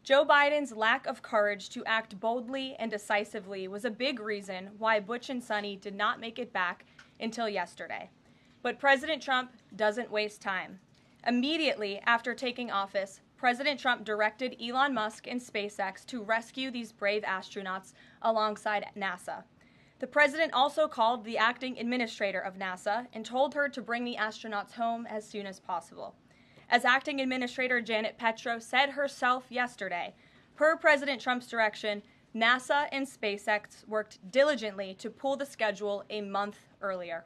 Joe Biden's lack of courage to act boldly and decisively was a big reason why Butch and Sunny did not make it back until yesterday. But President Trump doesn't waste time. Immediately after taking office, President Trump directed Elon Musk and SpaceX to rescue these brave astronauts alongside NASA. The president also called the acting administrator of NASA and told her to bring the astronauts home as soon as possible. As acting administrator Janet Petro said herself yesterday, per President Trump's direction, NASA and SpaceX worked diligently to pull the schedule a month earlier.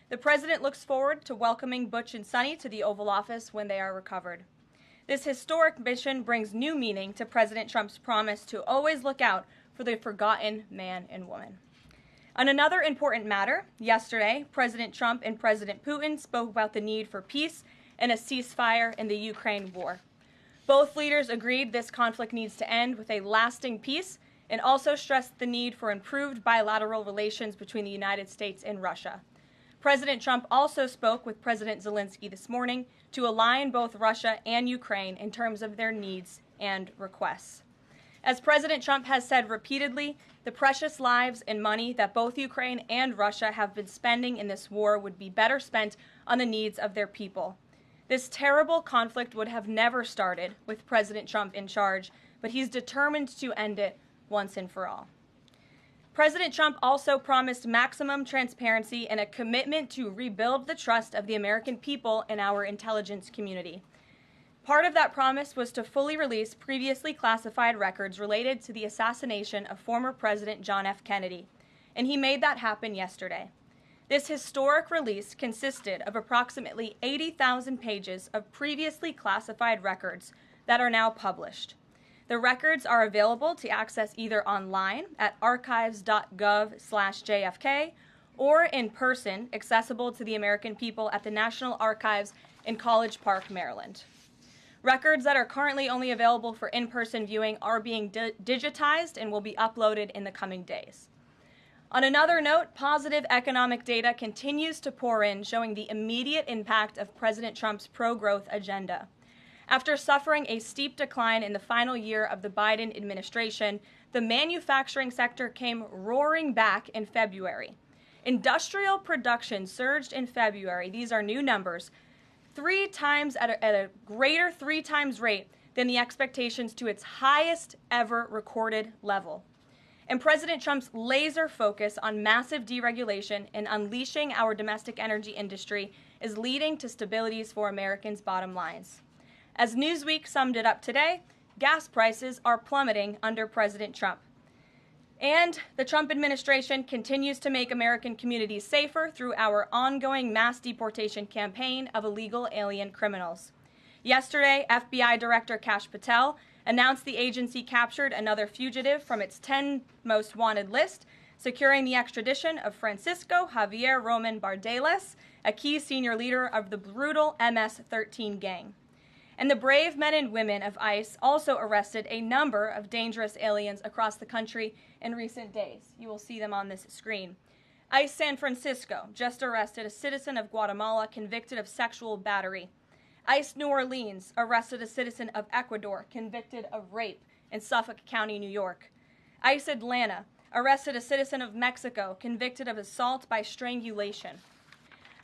The president looks forward to welcoming Butch and Sunny to the Oval Office when they are recovered. This historic mission brings new meaning to President Trump's promise to always look out for the forgotten man and woman. On another important matter, yesterday, President Trump and President Putin spoke about the need for peace and a ceasefire in the Ukraine war. Both leaders agreed this conflict needs to end with a lasting peace and also stressed the need for improved bilateral relations between the United States and Russia. President Trump also spoke with President Zelensky this morning to align both Russia and Ukraine in terms of their needs and requests. As President Trump has said repeatedly, the precious lives and money that both Ukraine and Russia have been spending in this war would be better spent on the needs of their people. This terrible conflict would have never started with President Trump in charge, but he's determined to end it once and for all. President Trump also promised maximum transparency and a commitment to rebuild the trust of the American people in our intelligence community. Part of that promise was to fully release previously classified records related to the assassination of former President John F. Kennedy, and he made that happen yesterday. This historic release consisted of approximately 80,000 pages of previously classified records that are now published. The records are available to access either online at archives.gov/JFK or in person, accessible to the American people at the National Archives in College Park, Maryland. Records that are currently only available for in-person viewing are being digitized and will be uploaded in the coming days. On another note, positive economic data continues to pour in, showing the immediate impact of President Trump's pro-growth agenda. After suffering a steep decline in the final year of the Biden administration, the manufacturing sector came roaring back in February. Industrial production surged in February, these are new numbers, at a greater 3 times rate than the expectations to its highest ever recorded level. And President Trump's laser focus on massive deregulation and unleashing our domestic energy industry is leading to stabilities for Americans' bottom lines. As Newsweek summed it up today, gas prices are plummeting under President Trump. And the Trump administration continues to make American communities safer through our ongoing mass deportation campaign of illegal alien criminals. Yesterday, FBI Director Kash Patel announced the agency captured another fugitive from its 10 most wanted list, securing the extradition of Francisco Javier Roman Bardeles, a key senior leader of the brutal MS-13 gang. And the brave men and women of ICE also arrested a number of dangerous aliens across the country in recent days. You will see them on this screen. ICE San Francisco just arrested a citizen of Guatemala convicted of sexual battery. ICE New Orleans arrested a citizen of Ecuador convicted of rape in Suffolk County, New York. ICE Atlanta arrested a citizen of Mexico convicted of assault by strangulation.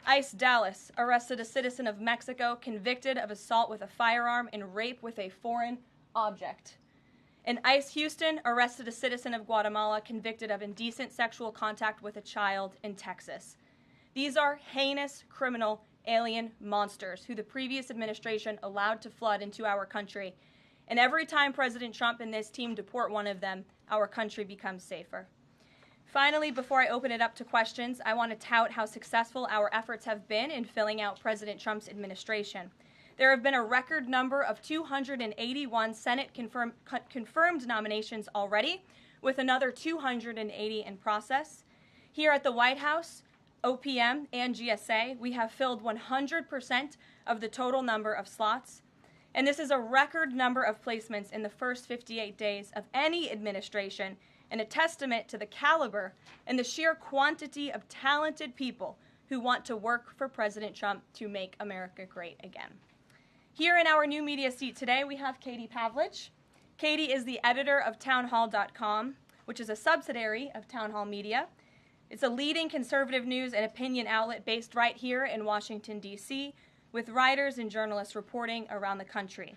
ICE Dallas arrested a citizen of Mexico convicted of assault with a firearm and rape with a foreign object. And ICE Houston arrested a citizen of Guatemala convicted of indecent sexual contact with a child in Texas. These are heinous criminal alien monsters who the previous administration allowed to flood into our country. And every time President Trump and this team deport one of them, our country becomes safer. Finally, before I open it up to questions, I want to tout how successful our efforts have been in filling out President Trump's administration. There have been a record number of 281 Senate confirmed nominations already, with another 280 in process. Here at the White House, OPM and GSA, we have filled 100% of the total number of slots. And this is a record number of placements in the first 58 days of any administration, and a testament to the caliber and the sheer quantity of talented people who want to work for President Trump to make America great again. Here in our new media seat today, we have Katie Pavlich. Katie is the editor of townhall.com, which is a subsidiary of Town Hall Media. It's a leading conservative news and opinion outlet based right here in Washington, D.C., with writers and journalists reporting around the country.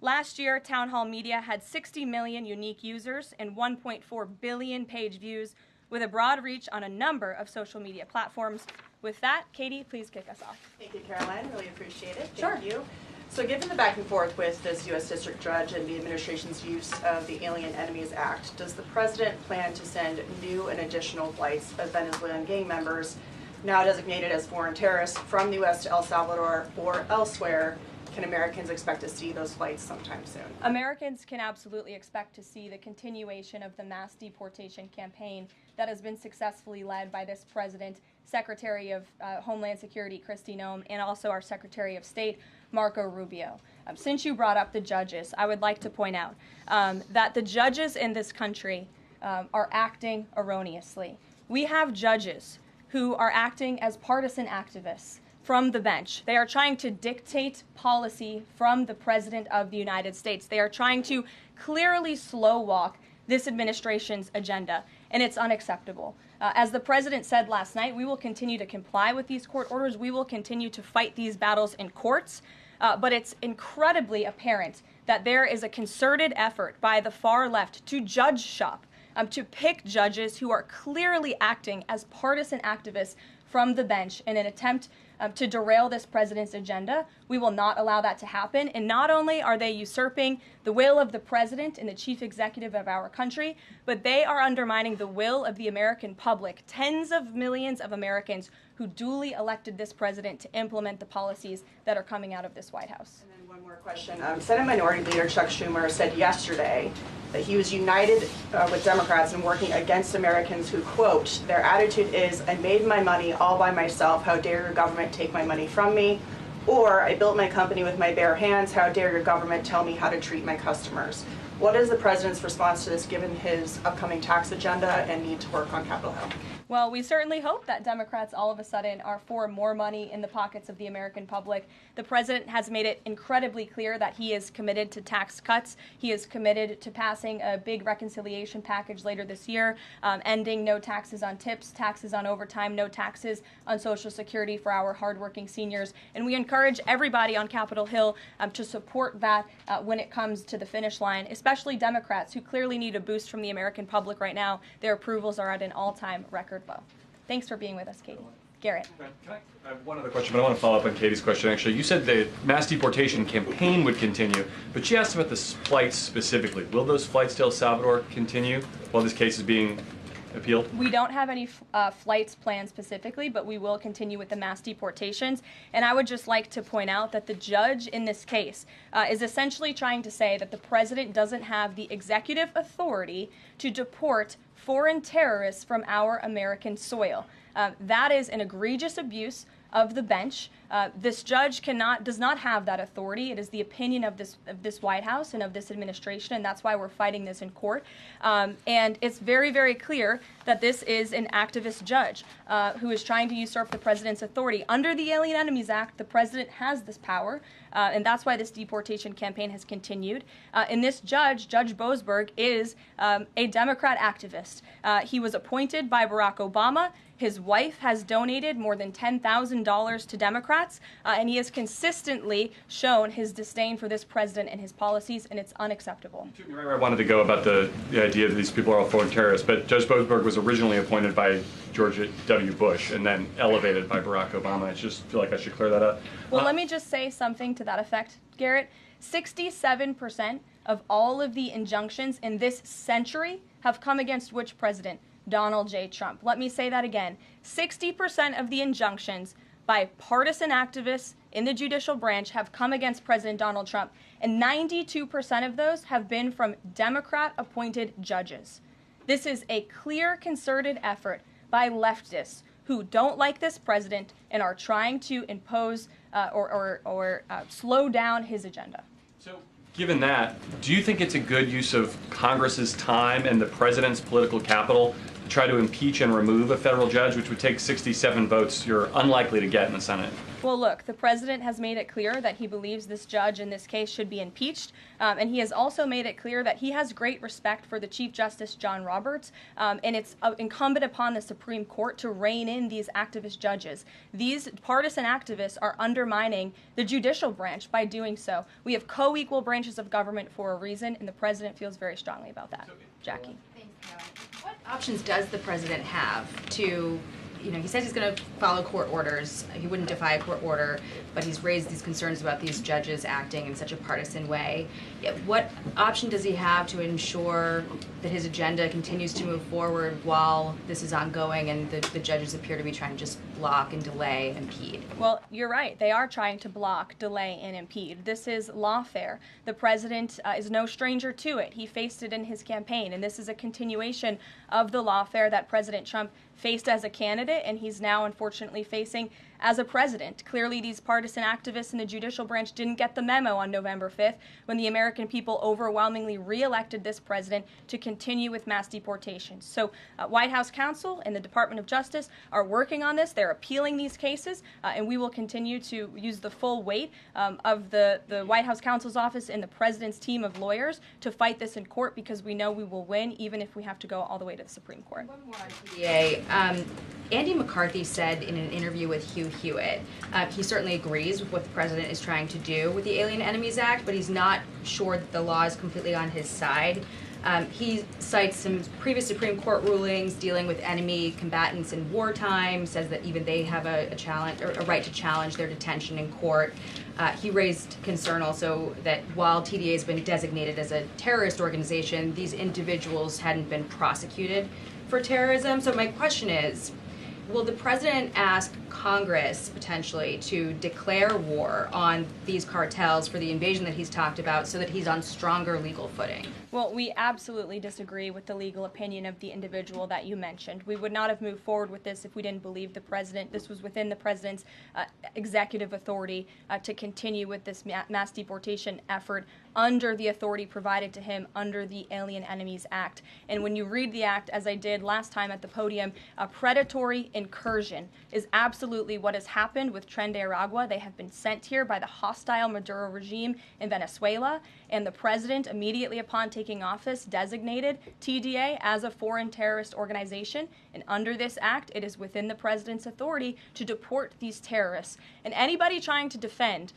Last year, Town Hall Media had 60 million unique users and 1.4 billion page views, with a broad reach on a number of social media platforms. With that, Katie, please kick us off. Thank you, Caroline. Really appreciate it. Sure. Thank you. So given the back and forth with this U.S. District Judge and the administration's use of the Alien Enemies Act, does the President plan to send new and additional flights of Venezuelan gang members, now designated as foreign terrorists, from the U.S. to El Salvador or elsewhere? Can Americans expect to see those flights sometime soon? Americans can absolutely expect to see the continuation of the mass deportation campaign that has been successfully led by this president, Secretary of Homeland Security Kristi Noem, and also our Secretary of State, Marco Rubio. Since you brought up the judges, I would like to point out that the judges in this country are acting erroneously. We have judges who are acting as partisan activists from the bench. They are trying to dictate policy from the President of the United States. They are trying to clearly slow walk this administration's agenda, and it's unacceptable. As the President said last night, we will continue to comply with these court orders. We will continue to fight these battles in courts, but it's incredibly apparent that there is a concerted effort by the far left to judge shop, to pick judges who are clearly acting as partisan activists from the bench in an attempt to derail this president's agenda. We will not allow that to happen. And not only are they usurping the will of the president and the chief executive of our country, but they are undermining the will of the American public, tens of millions of Americans who duly elected this president to implement the policies that are coming out of this White House. And then one more question. Senate Minority Leader Chuck Schumer said yesterday that he was united with Democrats in working against Americans who, quote, their attitude is, I made my money all by myself, how dare your government take my money from me? Or, I built my company with my bare hands, how dare your government tell me how to treat my customers? What is the president's response to this, given his upcoming tax agenda and need to work on Capitol Hill? Well, we certainly hope that Democrats all of a sudden are for more money in the pockets of the American public. The president has made it incredibly clear that he is committed to tax cuts. He is committed to passing a big reconciliation package later this year, ending no taxes on tips, taxes on overtime, no taxes on Social Security for our hardworking seniors. And we encourage everybody on Capitol Hill to support that when it comes to the finish line, especially Democrats who clearly need a boost from the American public right now. Their approvals are at an all-time record low. Thanks for being with us, Katie. Garrett. I have one other question, but I want to follow up on Katie's question, actually. You said the mass deportation campaign would continue, but she asked about the flights specifically. Will those flights to El Salvador continue while this case is being appealed? We don't have any flights planned specifically, but we will continue with the mass deportations. And I would just like to point out that the judge in this case is essentially trying to say that the president doesn't have the executive authority to deport foreign terrorists from our American soil. That is an egregious abuse of the bench. This judge does not have that authority. It is the opinion of this White House and of this administration, and that's why we're fighting this in court. And it's very, very clear that this is an activist judge who is trying to usurp the president's authority. Under the Alien Enemies Act, the president has this power, and that's why this deportation campaign has continued. And this judge, Judge Boasberg, is a Democrat activist. He was appointed by Barack Obama. His wife has donated more than $10,000 to Democrats, and he has consistently shown his disdain for this president and his policies, and it's unacceptable. You took me right where I wanted to go about the idea that these people are all foreign terrorists, but Judge Boasberg was originally appointed by George W. Bush and then elevated by Barack Obama. I just feel like I should clear that up. Well, let me just say something to that effect, Garrett. 67% of all of the injunctions in this century have come against which president? Donald J. Trump. Let me say that again. 60% of the injunctions by partisan activists in the judicial branch have come against President Donald Trump, and 92% of those have been from Democrat-appointed judges. This is a clear, concerted effort by leftists who don't like this president and are trying to impose or slow down his agenda. So, given that, do you think it's a good use of Congress's time and the president's political capital try to impeach and remove a federal judge, which would take 67 votes you're unlikely to get in the Senate? Well, look, the president has made it clear that he believes this judge in this case should be impeached, and he has also made it clear that he has great respect for the Chief Justice John Roberts, and it's incumbent upon the Supreme Court to rein in these activist judges. These partisan activists are undermining the judicial branch by doing so. We have co-equal branches of government for a reason, and the president feels very strongly about that. Jackie. Thanks, Caroline. What options does the president have to, he says he's going to follow court orders. He wouldn't defy a court order, but he's raised these concerns about these judges acting in such a partisan way. What option does he have to ensure that his agenda continues to move forward while this is ongoing and the judges appear to be trying to just block and delay and impede? Well, you're right. They are trying to block, delay, and impede. This is lawfare. The president is no stranger to it. He faced it in his campaign, and this is a continuation of the lawfare that President Trump faced as a candidate, and he's now unfortunately facing as a president. Clearly, these partisan activists in the judicial branch didn't get the memo on November 5th when the American people overwhelmingly re-elected this president to continue with mass deportations. So White House counsel and the Department of Justice are working on this. They're appealing these cases, and we will continue to use the full weight of the White House counsel's office and the president's team of lawyers to fight this in court, because we know we will win, even if we have to go all the way to the Supreme Court. One more on TDA. Andy McCarthy said in an interview with Hugh Hewitt, he certainly agrees with what the president is trying to do with the Alien Enemies Act, but he's not sure that the law is completely on his side. He cites some previous Supreme Court rulings dealing with enemy combatants in wartime, says that even they have a right to challenge their detention in court. He raised concern also that while TDA has been designated as a terrorist organization, these individuals hadn't been prosecuted for terrorism. So my question is, will the president ask Congress potentially to declare war on these cartels for the invasion that he's talked about so that he's on stronger legal footing? Well, we absolutely disagree with the legal opinion of the individual that you mentioned. We would not have moved forward with this if we didn't believe the president. This was within the president's executive authority to continue with this mass deportation effort under the authority provided to him under the Alien Enemies Act. And when you read the act, as I did last time at the podium, a predatory incursion is absolutely what has happened with Tren de Aragua. They have been sent here by the hostile Maduro regime in Venezuela, and the president, immediately upon taking office, designated TDA as a foreign terrorist organization. And under this act, it is within the president's authority to deport these terrorists. And anybody trying to defend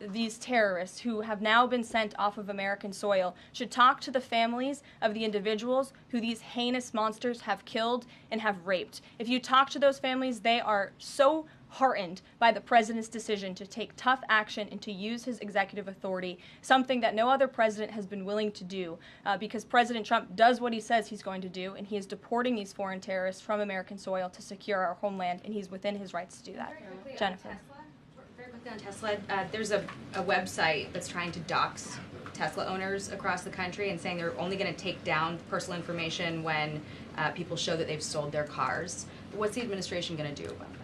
these terrorists who have now been sent off of American soil should talk to the families of the individuals who these heinous monsters have killed and have raped. If you talk to those families, they are so heartened by the president's decision to take tough action and to use his executive authority, something that no other president has been willing to do, because President Trump does what he says he's going to do, and he is deporting these foreign terrorists from American soil to secure our homeland, and he's within his rights to do that. Jennifer. Very quickly on Tesla, there's a website that's trying to dox Tesla owners across the country and saying they're only going to take down personal information when people show that they've sold their cars. What's the administration going to do about that?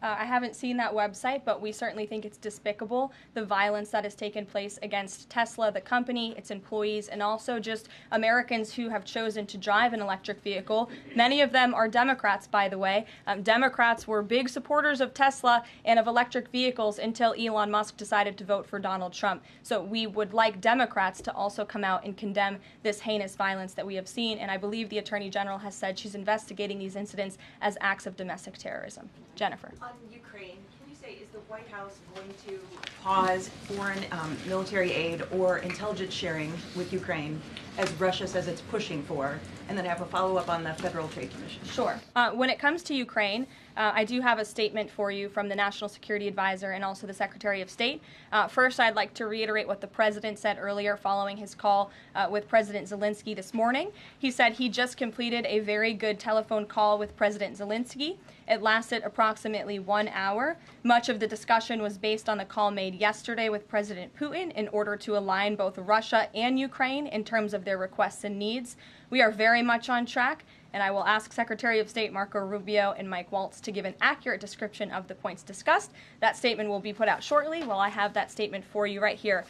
I haven't seen that website, but we certainly think it's despicable, the violence that has taken place against Tesla, the company, its employees, and also just Americans who have chosen to drive an electric vehicle. Many of them are Democrats, by the way. Democrats were big supporters of Tesla and of electric vehicles until Elon Musk decided to vote for Donald Trump. So we would like Democrats to also come out and condemn this heinous violence that we have seen, and I believe the Attorney General has said she's investigating these incidents as acts of domestic terrorism. Jennifer. On Ukraine, can you say, is the White House going to pause foreign military aid or intelligence sharing with Ukraine, as Russia says it's pushing for? And then I have a follow-up on the Federal Trade Commission. Sure. When it comes to Ukraine, I do have a statement for you from the National Security Advisor and also the Secretary of State. First, I'd like to reiterate what the President said earlier following his call with President Zelensky this morning. He said he just completed a very good telephone call with President Zelensky. It lasted approximately 1 hour. Much of the discussion was based on the call made yesterday with President Putin in order to align both Russia and Ukraine in terms of their requests and needs. We are very much on track, and I will ask Secretary of State Marco Rubio and Mike Waltz to give an accurate description of the points discussed. That statement will be put out shortly. Well, I have that statement for you right here.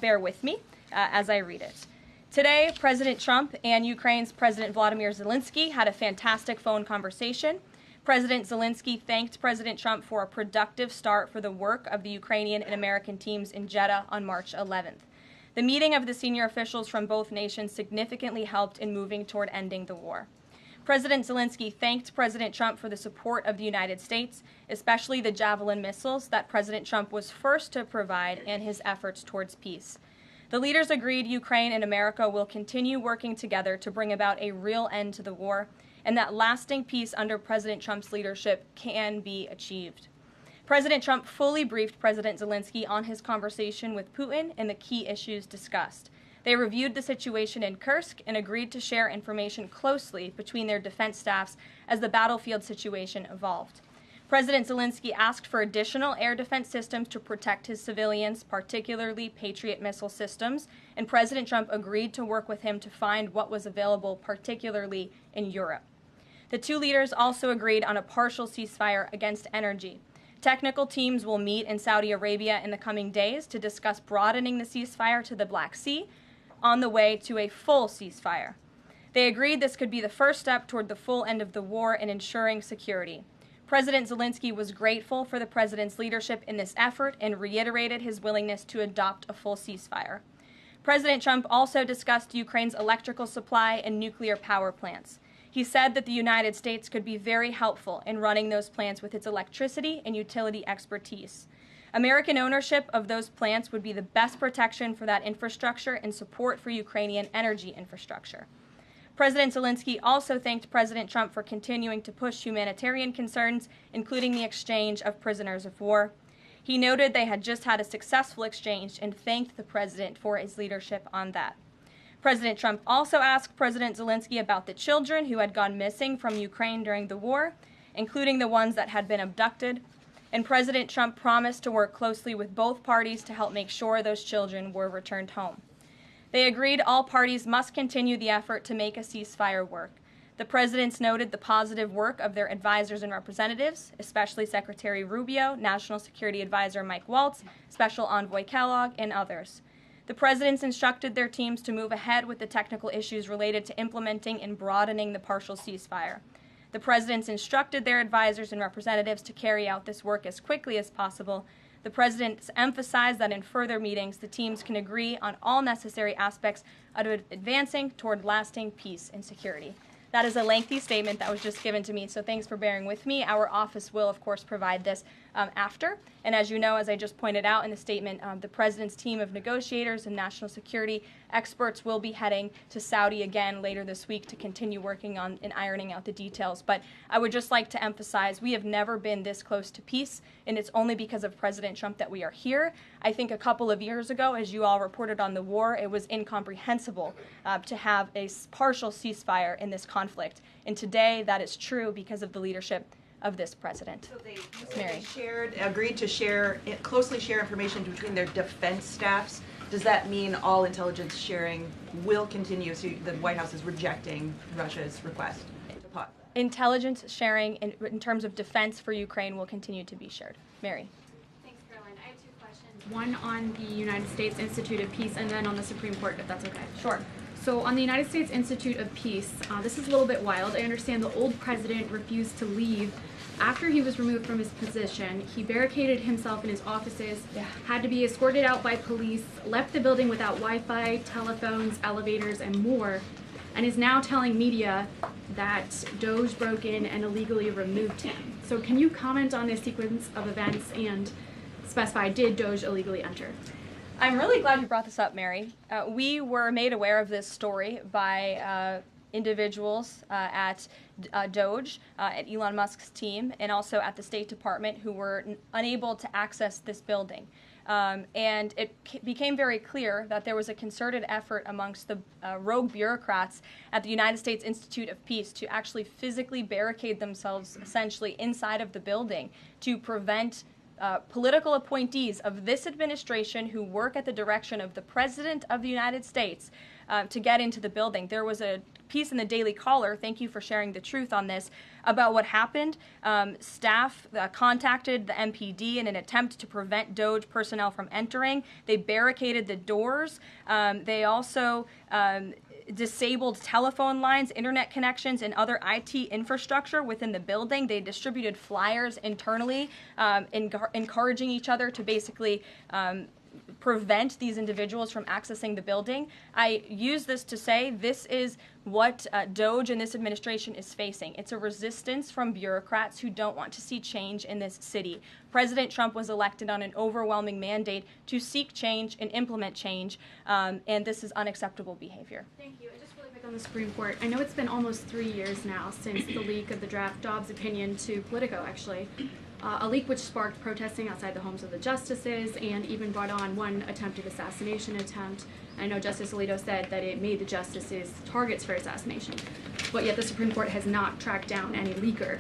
Bear with me as I read it. Today, President Trump and Ukraine's President Volodymyr Zelensky had a fantastic phone conversation. President Zelensky thanked President Trump for a productive start for the work of the Ukrainian and American teams in Jeddah on March 11th. The meeting of the senior officials from both nations significantly helped in moving toward ending the war. President Zelensky thanked President Trump for the support of the United States, especially the Javelin missiles that President Trump was first to provide in his efforts towards peace. The leaders agreed Ukraine and America will continue working together to bring about a real end to the war, and that lasting peace under President Trump's leadership can be achieved. President Trump fully briefed President Zelensky on his conversation with Putin and the key issues discussed. They reviewed the situation in Kursk and agreed to share information closely between their defense staffs as the battlefield situation evolved. President Zelensky asked for additional air defense systems to protect his civilians, particularly Patriot missile systems, and President Trump agreed to work with him to find what was available, particularly in Europe. The two leaders also agreed on a partial ceasefire against energy. Technical teams will meet in Saudi Arabia in the coming days to discuss broadening the ceasefire to the Black Sea on the way to a full ceasefire. They agreed this could be the first step toward the full end of the war and ensuring security. President Zelensky was grateful for the president's leadership in this effort and reiterated his willingness to adopt a full ceasefire. President Trump also discussed Ukraine's electrical supply and nuclear power plants. He said that the United States could be very helpful in running those plants with its electricity and utility expertise. American ownership of those plants would be the best protection for that infrastructure and support for Ukrainian energy infrastructure. President Zelensky also thanked President Trump for continuing to push humanitarian concerns, including the exchange of prisoners of war. He noted they had just had a successful exchange and thanked the president for his leadership on that. President Trump also asked President Zelensky about the children who had gone missing from Ukraine during the war, including the ones that had been abducted, and President Trump promised to work closely with both parties to help make sure those children were returned home. They agreed all parties must continue the effort to make a ceasefire work. The presidents noted the positive work of their advisors and representatives, especially Secretary Rubio, National Security Advisor Mike Waltz, Special Envoy Kellogg, and others. The presidents instructed their teams to move ahead with the technical issues related to implementing and broadening the partial ceasefire. The presidents instructed their advisors and representatives to carry out this work as quickly as possible. The presidents emphasized that in further meetings, the teams can agree on all necessary aspects of advancing toward lasting peace and security. That is a lengthy statement that was just given to me, so thanks for bearing with me. Our office will, of course, provide this after. And as you know, as I just pointed out in the statement, the president's team of negotiators and national security experts will be heading to Saudi again later this week to continue working on and ironing out the details. But I would just like to emphasize we have never been this close to peace, and it's only because of President Trump that we are here. I think a couple of years ago, as you all reported on the war, it was incomprehensible to have a partial ceasefire in this conflict. And today that is true because of the leadership of this president. So they agreed to closely share information between their defense staffs. Does that mean all intelligence sharing will continue? So the White House is rejecting Russia's request to pause. Intelligence sharing in terms of defense for Ukraine will continue to be shared. Mary. Thanks, Caroline. I have two questions. One on the United States Institute of Peace and then on the Supreme Court, if that's okay. Sure. So on the United States Institute of Peace, this is a little bit wild. I understand the old president refused to leave after he was removed from his position. He barricaded himself in his offices, had to be escorted out by police, left the building without Wi-Fi, telephones, elevators, and more, and is now telling media that Doge broke in and illegally removed him. So can you comment on this sequence of events and specify, did Doge illegally enter? I'm really glad you brought this up, Mary. We were made aware of this story by individuals at Doge, at Elon Musk's team, and also at the State Department who were unable to access this building. And it became very clear that there was a concerted effort amongst the rogue bureaucrats at the United States Institute of Peace to actually physically barricade themselves essentially inside of the building to prevent political appointees of this administration who work at the direction of the President of the United States to get into the building. There was a piece in the Daily Caller, thank you for sharing the truth on this, about what happened. Staff contacted the MPD in an attempt to prevent Doge personnel from entering. They barricaded the doors. They also disabled telephone lines, internet connections, and other IT infrastructure within the building. They distributed flyers internally, encouraging each other to basically prevent these individuals from accessing the building. I use this to say this is what DOGE and this administration is facing. It's a resistance from bureaucrats who don't want to see change in this city. President Trump was elected on an overwhelming mandate to seek change and implement change, and this is unacceptable behavior. Thank you. And just really quick on the Supreme Court, I know it's been almost 3 years now since the leak of the draft Dobbs opinion to Politico, actually. A leak which sparked protesting outside the homes of the justices and even brought on one attempted assassination attempt. I know Justice Alito said that it made the justices targets for assassination, but yet the Supreme Court has not tracked down any leaker.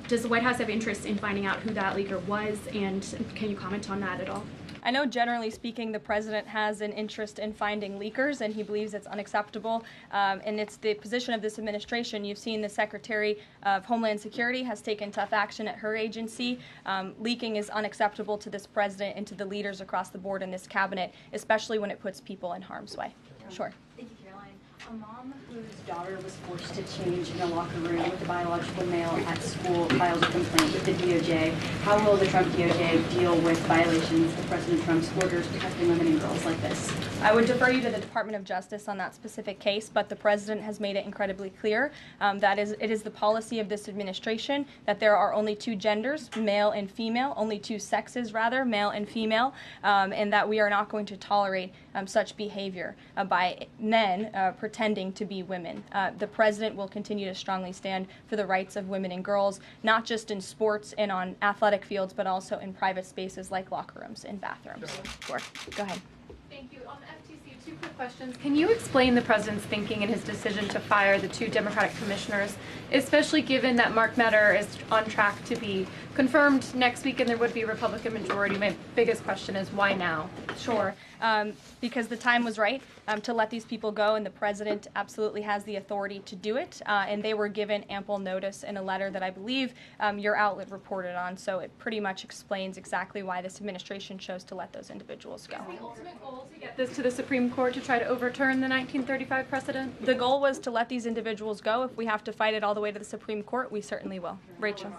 Does the White House have interest in finding out who that leaker was, and can you comment on that at all? I know generally speaking the president has an interest in finding leakers and he believes it's unacceptable, and it's the position of this administration. You've seen the Secretary of Homeland Security has taken tough action at her agency. Leaking is unacceptable to this president and to the leaders across the board in this cabinet, especially when it puts people in harm's way. Sure. Thank you, Caroline. A mom whose daughter was forced to change in a locker room with a biological male at school files a complaint with the DOJ. How will the Trump DOJ deal with violations of President Trump's orders protecting women and girls like this? I would defer you to the Department of Justice on that specific case, but the president has made it incredibly clear that it is the policy of this administration that there are only two genders, male and female, only two sexes rather, male and female, and that we are not going to tolerate such behavior by men pretending to be women. The president will continue to strongly stand for the rights of women and girls, not just in sports and on athletic fields, but also in private spaces like locker rooms and bathrooms. Sure. Go ahead. Thank you. On the FTC, 2 quick questions. Can you explain the president's thinking in his decision to fire the 2 Democratic commissioners, especially given that Mark Meadow is on track to be confirmed next week and there would be a Republican majority? My biggest question is why now? Sure. Because the time was right to let these people go, and the president absolutely has the authority to do it. And they were given ample notice in a letter that I believe your outlet reported on. So it pretty much explains exactly why this administration chose to let those individuals go. Is the ultimate goal to get this to the Supreme Court to try to overturn the 1935 precedent? The goal was to let these individuals go. If we have to fight it all the way to the Supreme Court, we certainly will. Rachel.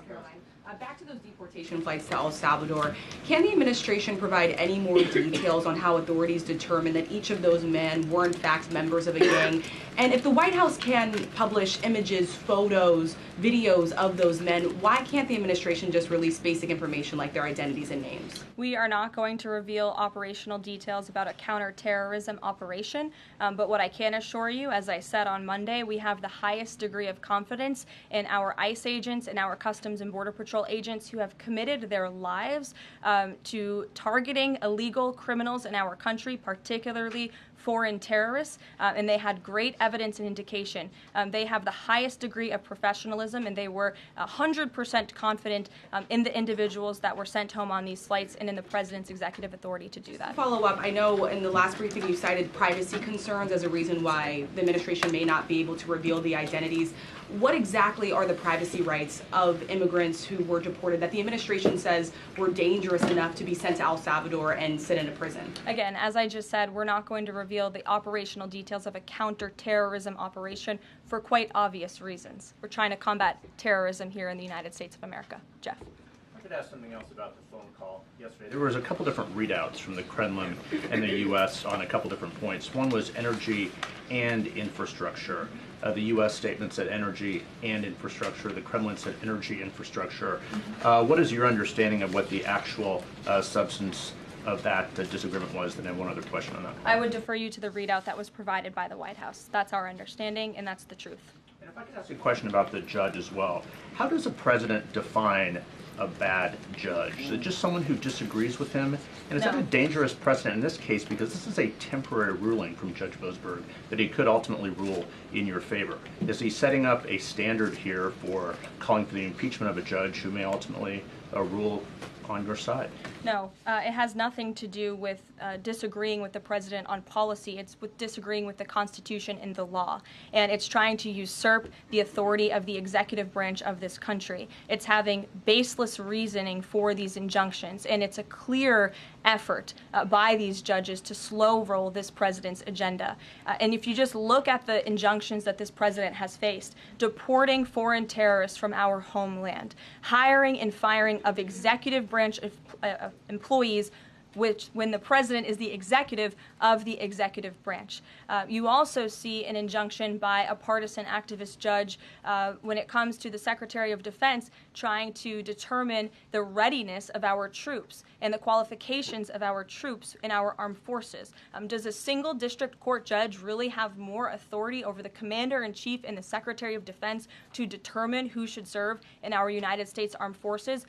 Back to those deportation flights to El Salvador, can the administration provide any more details on how authorities determined that each of those men were in fact members of a gang? And if the White House can publish images, photos, videos of those men, why can't the administration just release basic information like their identities and names? We are not going to reveal operational details about a counterterrorism operation, but what I can assure you, as I said on Monday, we have the highest degree of confidence in our ICE agents and our Customs and Border Patrol agents who have committed their lives to targeting illegal criminals in our country, particularly foreign terrorists, and they had great evidence and indication. They have the highest degree of professionalism, and they were 100% confident in the individuals that were sent home on these flights and in the president's executive authority to do that. Follow up, I know in the last briefing you cited privacy concerns as a reason why the administration may not be able to reveal the identities. What exactly are the privacy rights of immigrants who were deported that the administration says were dangerous enough to be sent to El Salvador and sit in a prison? Again, as I just said, we're not going to reveal the operational details of a counterterrorism operation for quite obvious reasons. We're trying to combat terrorism here in the United States of America. Jeff. I could ask something else about the phone call yesterday. There was a couple different readouts from the Kremlin and the U.S. on a couple different points. One was energy and infrastructure. The U.S. statement said energy and infrastructure. The Kremlin said energy infrastructure. What is your understanding of what the actual substance of that disagreement was? Then I have one other question on that. I would defer you to the readout that was provided by the White House. That's our understanding, and that's the truth. And if I could ask a question about the judge as well. How does a president define a bad judge? Is it just someone who disagrees with him? And is that a dangerous precedent in this case, because this is a temporary ruling from Judge Boasberg that he could ultimately rule in your favor? Is he setting up a standard here for calling for the impeachment of a judge who may ultimately rule on your side? No, it has nothing to do with disagreeing with the president on policy. It's with disagreeing with the Constitution and the law. And it's trying to usurp the authority of the executive branch of this country. It's having baseless reasoning for these injunctions. And it's a clear effort by these judges to slow roll this president's agenda. And if you just look at the injunctions that this president has faced, deporting foreign terrorists from our homeland, hiring and firing of executive branch employees, which when the president is the executive of the executive branch. You also see an injunction by a partisan activist judge when it comes to the Secretary of Defense trying to determine the readiness of our troops and the qualifications of our troops in our armed forces. Does a single district court judge really have more authority over the Commander-in-Chief and the Secretary of Defense to determine who should serve in our United States Armed Forces?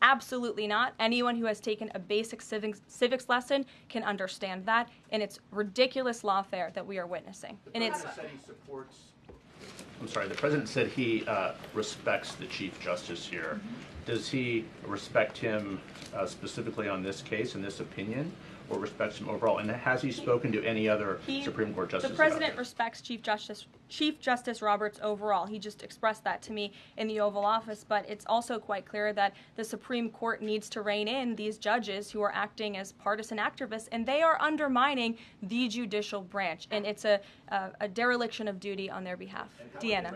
Absolutely not. Anyone who has taken a basic civics lesson can understand that, and it's ridiculous lawfare that we are witnessing. And it's. The president said he respects the Chief Justice here. Does he respect him specifically on this case and this opinion, or respects him overall? And has he spoken to any other Supreme Court justices? The president respects Chief Justice Roberts overall. He just expressed that to me in the Oval Office, but it's also quite clear that the Supreme Court needs to rein in these judges who are acting as partisan activists, and they are undermining the judicial branch, and it's a dereliction of duty on their behalf. Deanna,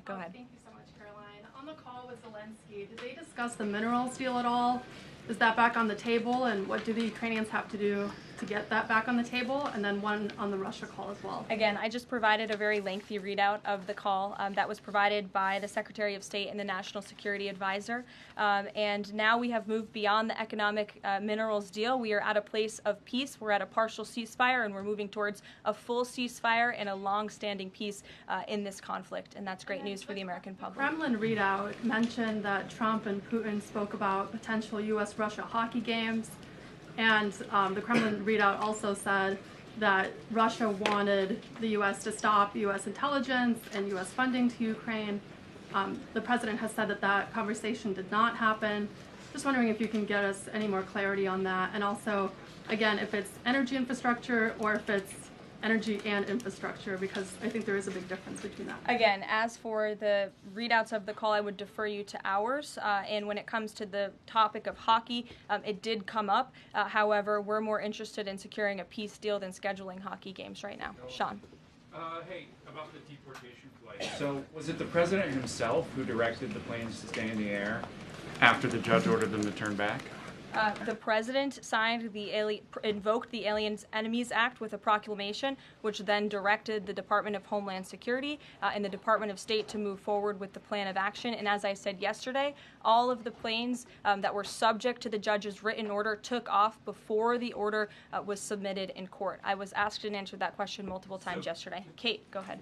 go ahead. Thank you so much, Caroline. On the call with Zelensky, did they discuss the minerals deal at all? Is that back on the table, and what do the Ukrainians have to do to get that back on the table? And then one on the Russia call as well. Again, I just provided a very lengthy readout of the call that was provided by the Secretary of State and the National Security Advisor. And now we have moved beyond the economic minerals deal. We are at a place of peace. We're at a partial ceasefire, and we're moving towards a full ceasefire and a long-standing peace in this conflict. And that's great news for the American public. The Kremlin readout mentioned that Trump and Putin spoke about potential U.S.-Russia hockey games. And the Kremlin readout also said that Russia wanted the U.S. to stop U.S. intelligence and U.S. funding to Ukraine. The president has said that that conversation did not happen. Just wondering if you can get us any more clarity on that. And also, again, if it's energy infrastructure or if it's energy and infrastructure, because I think there is a big difference between that. Again, as for the readouts of the call, I would defer you to ours. And when it comes to the topic of hockey, it did come up. However, we're more interested in securing a peace deal than scheduling hockey games right now. Sean. Hey, about the deportation flight. So was it the president himself who directed the planes to stay in the air after the judge ordered them to turn back? The president signed invoked the Alien Enemies Act with a proclamation, which then directed the Department of Homeland Security and the Department of State to move forward with the plan of action. And as I said yesterday, all of the planes that were subject to the judge's written order took off before the order was submitted in court. I was asked and answered that question multiple times yesterday. Kate, go ahead.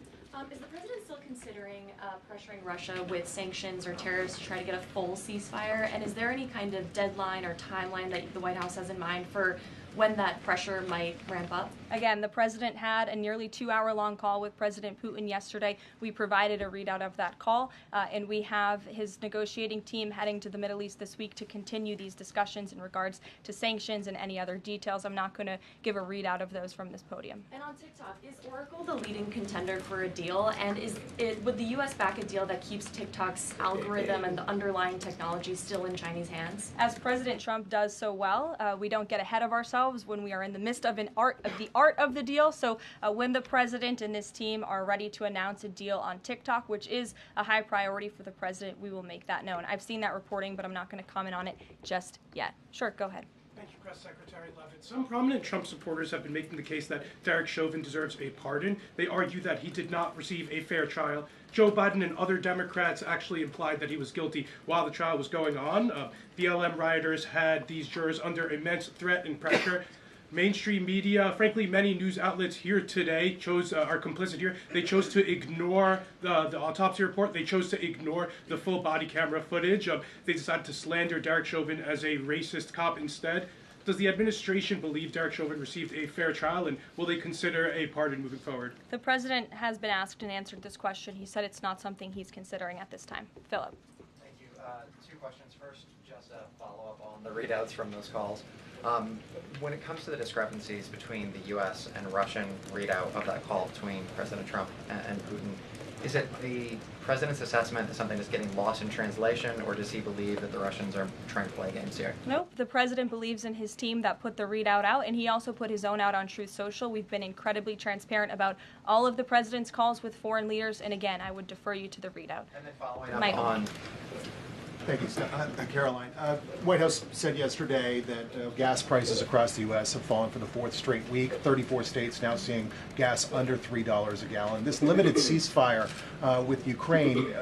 Is the president still considering pressuring Russia with sanctions or tariffs to try to get a full ceasefire? And is there any kind of deadline or timeline that the White House has in mind for when that pressure might ramp up? Again, the president had a nearly 2-hour-long call with President Putin yesterday. We provided a readout of that call, and we have his negotiating team heading to the Middle East this week to continue these discussions in regards to sanctions and any other details. I'm not going to give a readout of those from this podium. And on TikTok, is Oracle the leading contender for a deal? And would the U.S. back a deal that keeps TikTok's algorithm and the underlying technology still in Chinese hands? As President Trump does so well, we don't get ahead of ourselves when we are in the midst of the art of the deal. So when the president and this team are ready to announce a deal on TikTok, which is a high priority for the president, we will make that known. I've seen that reporting, but I'm not going to comment on it just yet. Sure, go ahead. Thank you, Press Secretary Leavitt. Some prominent Trump supporters have been making the case that Derek Chauvin deserves a pardon. They argue that he did not receive a fair trial. Joe Biden and other Democrats actually implied that he was guilty while the trial was going on. BLM rioters had these jurors under immense threat and pressure. Mainstream media, frankly, many news outlets here today are complicit here. They chose to ignore the autopsy report. They chose to ignore the full body camera footage. They decided to slander Derek Chauvin as a racist cop instead. Does the administration believe Derek Chauvin received a fair trial, and will they consider a pardon moving forward? The president has been asked and answered this question. He said it's not something he's considering at this time. Philip. Thank you. Two questions. First, just a follow-up on the readouts from those calls. When it comes to the discrepancies between the U.S. and Russian readout of that call between President Trump and Putin, is it the president's assessment that something is getting lost in translation, or does he believe that the Russians are trying to play games here? Nope. The president believes in his team that put the readout out, and he also put his own out on Truth Social. We've been incredibly transparent about all of the president's calls with foreign leaders, and again, I would defer you to the readout. And then following up Michael. on... Thank you, Karoline. White House said yesterday that gas prices across the U.S. have fallen for the fourth straight week. 34 states now seeing gas under $3 a gallon. This limited ceasefire with Ukraine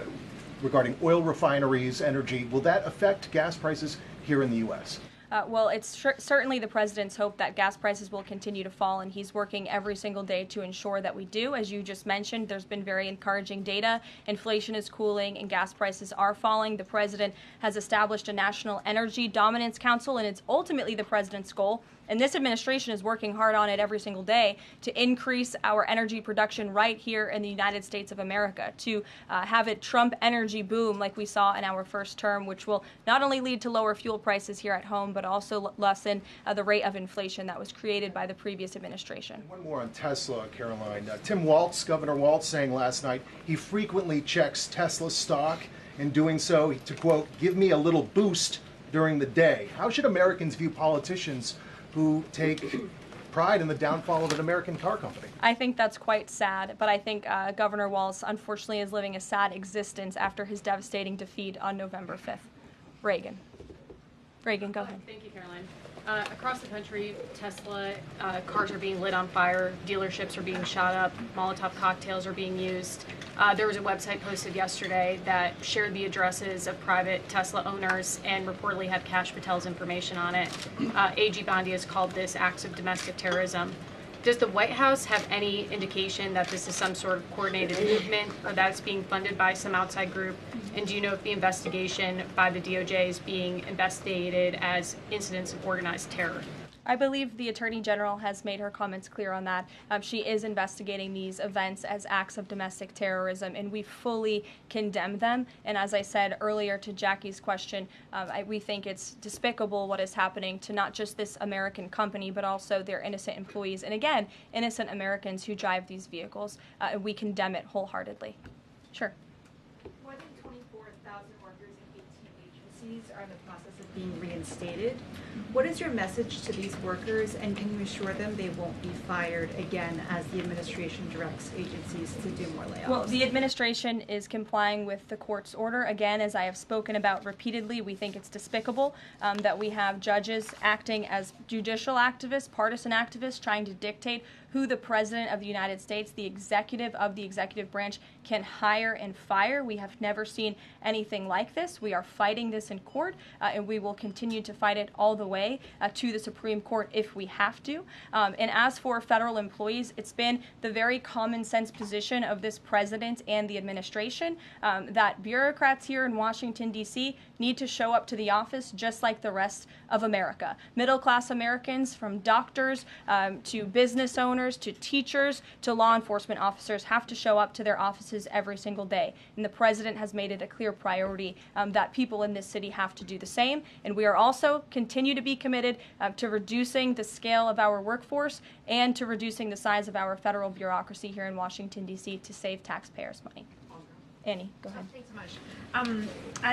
regarding oil refineries, energy, will that affect gas prices here in the U.S.? Well, it's certainly the president's hope that gas prices will continue to fall, and he's working every single day to ensure that we do. As you just mentioned, there's been very encouraging data. Inflation is cooling and gas prices are falling. The president has established a National Energy Dominance Council, and it's ultimately the president's goal, and this administration is working hard on it every single day, to increase our energy production right here in the United States of America, to have it Trump energy boom like we saw in our first term, which will not only lead to lower fuel prices here at home, but also lessen the rate of inflation that was created by the previous administration. One more on Tesla, Caroline. Tim Walz, Governor Walz, saying last night he frequently checks Tesla stock, in doing so to, quote, give me a little boost during the day. How should Americans view politicians who take pride in the downfall of an American car company? I think that's quite sad, but I think Governor Walz unfortunately is living a sad existence after his devastating defeat on November 5th. Reagan, go ahead. Thank you, Caroline. Across the country, Tesla cars are being lit on fire, dealerships are being shot up, Molotov cocktails are being used. There was a website posted yesterday that shared the addresses of private Tesla owners and reportedly had Kash Patel's information on it. AG Bondi has called this acts of domestic terrorism. Does the White House have any indication that this is some sort of coordinated movement or that it's being funded by some outside group? And do you know if the investigation by the DOJ is being investigated as incidents of organized terror? I believe the Attorney General has made her comments clear on that. She is investigating these events as acts of domestic terrorism, and we fully condemn them. And as I said earlier to Jackie's question, we think it's despicable what is happening to not just this American company, but also their innocent employees. And again, innocent Americans who drive these vehicles. And we condemn it wholeheartedly. Sure. More than 24,000 workers in 18 agencies are in the process of being reinstated. What is your message to these workers, and can you assure them they won't be fired again as the administration directs agencies to do more layoffs? Well, the administration is complying with the court's order. Again, as I have spoken about repeatedly, we think it's despicable that we have judges acting as judicial activists, partisan activists, trying to dictate who the President of the United States, the executive of the executive branch, can hire and fire. We have never seen anything like this. We are fighting this in court, and we will continue to fight it all the way to the Supreme Court if we have to. And as for federal employees, it's been the very common sense position of this president and the administration that bureaucrats here in Washington, D.C. need to show up to the office just like the rest of America. Middle-class Americans, from doctors to business owners to teachers to law enforcement officers, have to show up to their offices every single day. And the president has made it a clear priority that people in this city have to do the same. And we are also continue to be committed to reducing the scale of our workforce and to reducing the size of our federal bureaucracy here in Washington, D.C. to save taxpayers' money. Annie, go ahead. Thanks so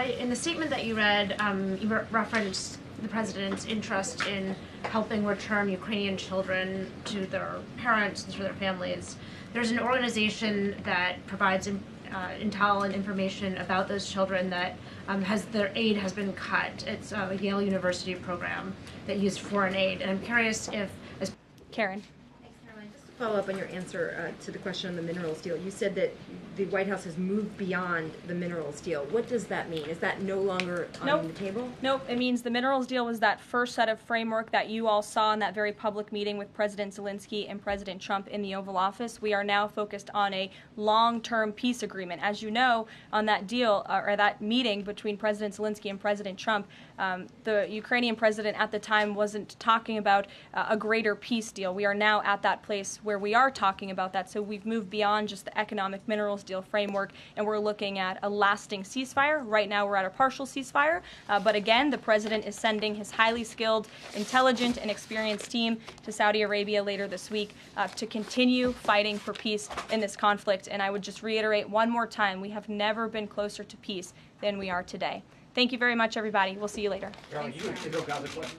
much. In the statement that you read, you referenced the president's interest in helping return Ukrainian children to their parents and to their families. There's an organization that provides intel and information about those children that their aid has been cut. It's a Yale University program that used foreign aid. And I'm curious if... Karen. Follow up on your answer to the question on the minerals deal. You said that the White House has moved beyond the minerals deal. What does that mean? Is that no longer on the table? Nope. It means the minerals deal was that first set of framework that you all saw in that very public meeting with President Zelensky and President Trump in the Oval Office. We are now focused on a long-term peace agreement. As you know, on that deal, or that meeting between President Zelensky and President Trump, the Ukrainian president at the time wasn't talking about a greater peace deal. We are now at that place where where we are talking about that. So we've moved beyond just the economic minerals deal framework, and we're looking at a lasting ceasefire. Right now we're at a partial ceasefire, but again, the president is sending his highly skilled, intelligent, and experienced team to Saudi Arabia later this week to continue fighting for peace in this conflict. And I would just reiterate one more time, we have never been closer to peace than we are today. Thank you very much, everybody. We'll see you later. Caroline, you have to go, guys, a question.